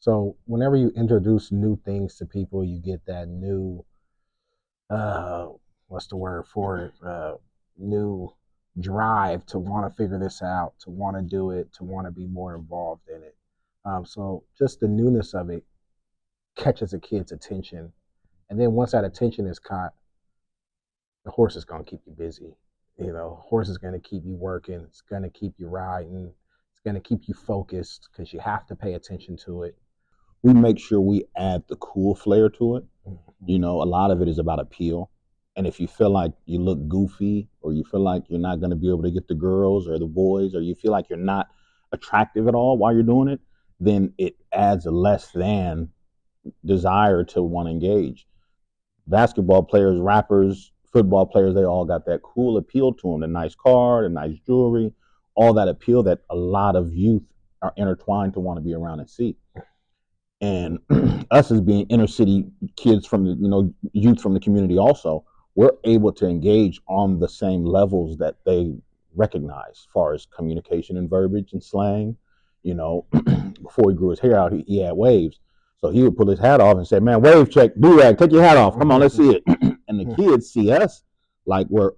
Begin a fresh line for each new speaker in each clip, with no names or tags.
So whenever you introduce new things to people, you get that new uh, what's the word for it? New drive to want to figure this out, to want to do it, to want to be more involved in it. So just the newness of it catches a kid's attention, and then once that attention is caught, the horse is going to keep you busy. Horse is going to keep you working. It's going to keep you riding. It's going to keep you focused because you have to pay attention to it.
We make sure we add the cool flair to it.
Mm-hmm.
A lot of it is about appeal. And if you feel like you look goofy, or you feel like you're not going to be able to get the girls or the boys, or you feel like you're not attractive at all while you're doing it, then it adds a less than desire to want to engage. Basketball players, rappers, football players, they all got that cool appeal to them, the nice car, the nice jewelry, all that appeal that a lot of youth are intertwined to want to be around and see. And us as being inner city kids from the youth from the community, also we're able to engage on the same levels that they recognize, as far as communication and verbiage and slang. Before he grew his hair out, he had waves, so he would pull his hat off and say, "Man, wave check, do rag, take your hat off, come on, let's see it." And the kids see us like we're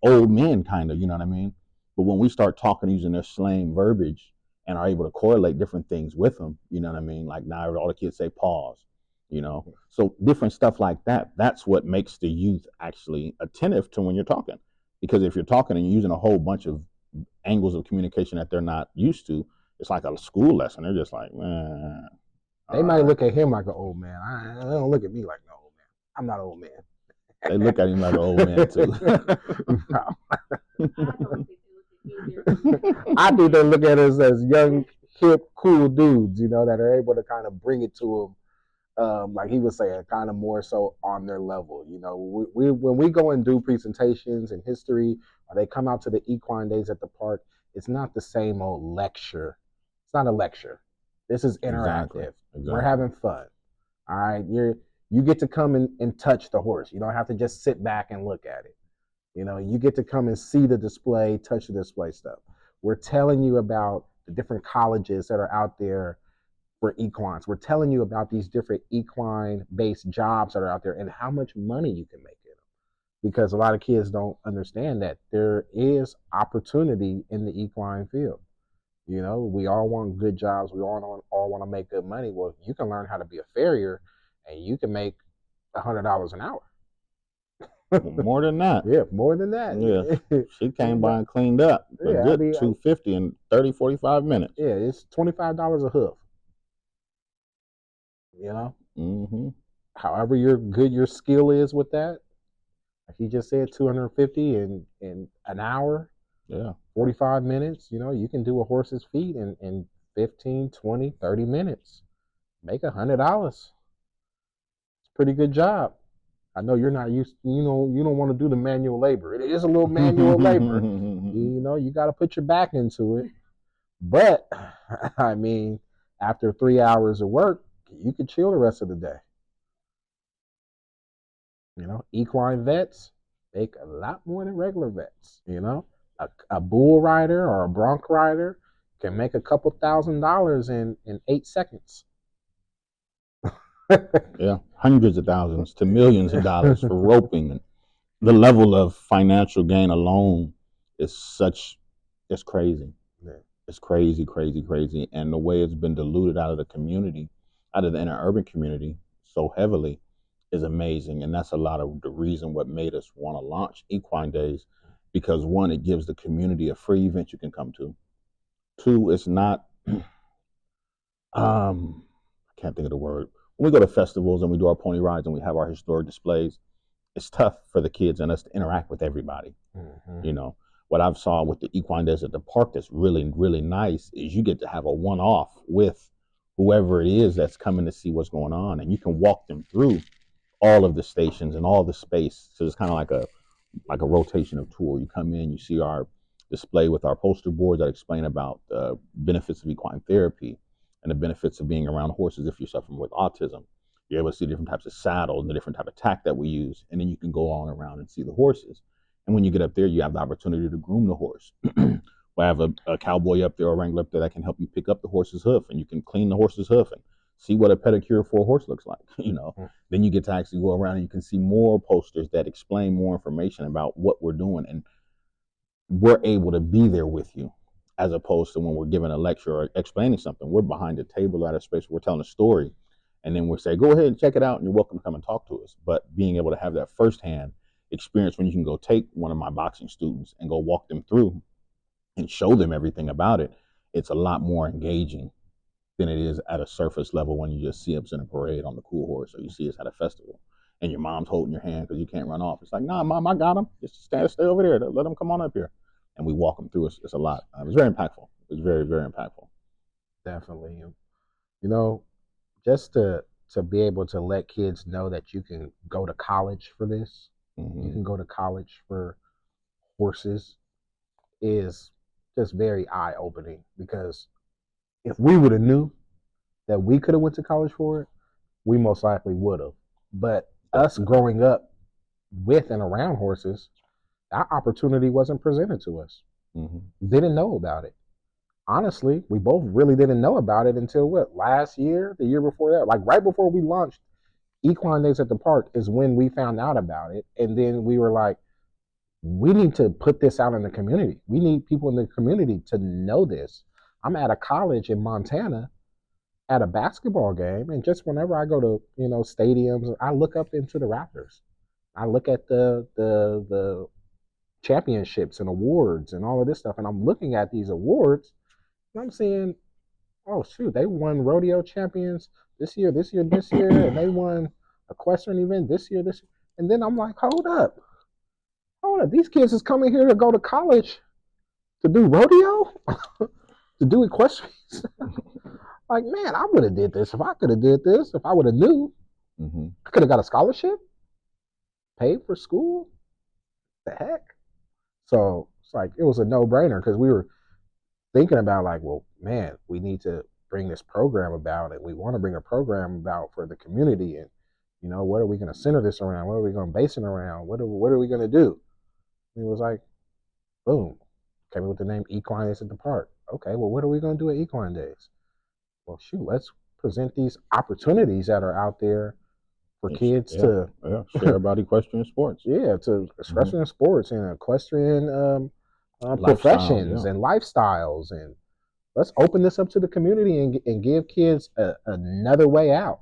old men, kind of, you know what I mean? But when we start talking using their slang verbiage and are able to correlate different things with them, you know what I mean? Like now all the kids say pause, So different stuff like that, that's what makes the youth actually attentive to when you're talking. Because if you're talking and you're using a whole bunch of angles of communication that they're not used to, it's like a school lesson. They're just like, man.
They might look at him like an old man. They don't look at me like an old man. I'm not an old man.
They look at him like an old man too.
I think they look at us as young, hip, cool dudes, that are able to kind of bring it to them, like he was saying, kind of more so on their level. We when we go and do presentations in history, or they come out to the Equine Days at the park, it's not the same old lecture. It's not a lecture. This is interactive. Exactly. We're having fun. All right, you get to come and touch the horse. You don't have to just sit back and look at it. You get to come and see the display, touch the display stuff. We're telling you about the different colleges that are out there for equines. We're telling you about these different equine-based jobs that are out there and how much money you can make in them. Because a lot of kids don't understand that there is opportunity in the equine field. We all want good jobs. We all want to make good money. Well, you can learn how to be a farrier, and you can make $100 an hour.
More than that.
Yeah, more than that.
Yeah. She came by and cleaned up. A good $250 in 30, 45 minutes.
Yeah, it's $25 a hoof.
Mm-hmm.
However your skill is with that. Like he just said, $250 in an hour.
Yeah.
45 minutes. You can do a horse's feet in 15, 20, 30 minutes. Make $100. It's a pretty good job. I know you're not used to, you don't want to do the manual labor. It is a little manual labor. You got to put your back into it. But, I mean, after 3 hours of work, you could chill the rest of the day. Equine vets make a lot more than regular vets. A bull rider or a bronc rider can make a couple $1,000s in 8 seconds.
Yeah, hundreds of thousands to millions of dollars for roping. And the level of financial gain alone is it's crazy.
Yeah.
It's crazy, crazy, crazy. And the way it's been diluted out of the community, out of the inner urban community so heavily is amazing. And that's a lot of the reason what made us want to launch Equine Days, because one, it gives the community a free event you can come to. Two, it's not, I can't think of the word. When we go to festivals and we do our pony rides and we have our historic displays, it's tough for the kids and us to interact with everybody.
Mm-hmm.
What I've saw with the Equine Days at the park that's really, really nice is you get to have a one-off with whoever it is that's coming to see what's going on, and you can walk them through all of the stations and all the space. So it's kind of like a rotation of tour. You come in, you see our display with our poster boards that explain about the benefits of equine therapy and the benefits of being around horses if you're suffering with autism. You're able to see different types of saddle and the different type of tack that we use, and then you can go on around and see the horses. And when you get up there, you have the opportunity to groom the horse. We have a cowboy up there or a wrangler up there that can help you pick up the horse's hoof, and you can clean the horse's hoof and see what a pedicure for a horse looks like.
Mm.
Then you get to actually go around and you can see more posters that explain more information about what we're doing, and we're able to be there with you, as opposed to when we're giving a lecture or explaining something. We're behind a table at a space where we're telling a story, and then we say, go ahead and check it out, and you're welcome to come and talk to us. But being able to have that firsthand experience when you can go take one of my boxing students and go walk them through and show them everything about it, it's a lot more engaging than it is at a surface level when you just see us in a parade on the cool horse, or you see us at a festival and your mom's holding your hand because you can't run off. It's like, nah, mom, I got him. Just stay over there. Let them come on up here. And we walk them through. It's a lot. It's very impactful. It's very, very impactful.
Definitely. You know, just to be able to let kids know that you can go to college for this, you can go to college for horses, is just very eye opening, because if we would have knew that we could have went to college for it, we most likely would have. But us growing up with and around horses, that opportunity wasn't presented to us. Didn't know about it. Honestly, we both really didn't know about it until what, last year, the year before that, like right before we launched Equine Days at the Park is when we found out about it. And then we were like, we need to put this out in the community. We need people in the community to know this. I'm at a college in Montana at a basketball game, and just whenever I go to, stadiums, I look up into the rafters. I look at the championships and awards and all of this stuff, and I'm looking at these awards, and I'm seeing, oh shoot, they won rodeo champions this year, and they won equestrian event this year. And then I'm like, hold up, these kids is coming here to go to college to do rodeo, to do equestrian. Like, man, I would have did this if I could have did this. If I would have knew, I could have got a scholarship, paid for school. The heck? So it's like it was a no brainer, because we were thinking about, like, well, man, we need to bring this program about, and we want to bring a program about for the community, and what are we going to center this around? What are we going to base it around? What are we going to do? And it was like, boom, came up with the name Equine Days at the Park. Okay, well, what are we going to do at Equine Days? Well, shoot, let's present these opportunities that are out there for kids to
share about equestrian sports.
Yeah, to equestrian sports and equestrian professions and lifestyles, and let's open this up to the community and give kids another way out.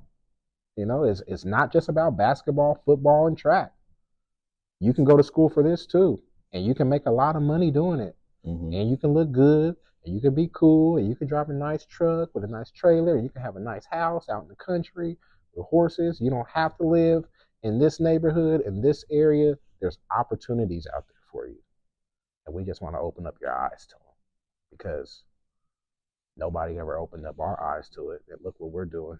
It's not just about basketball, football, and track. You can go to school for this too, and you can make a lot of money doing it, and you can look good, and you can be cool, and you can drive a nice truck with a nice trailer, and you can have a nice house out in the country with horses. You don't have to live in this neighborhood, in this area. There's opportunities out there for you, and we just want to open up your eyes to them, because nobody ever opened up our eyes to it. And look what we're doing.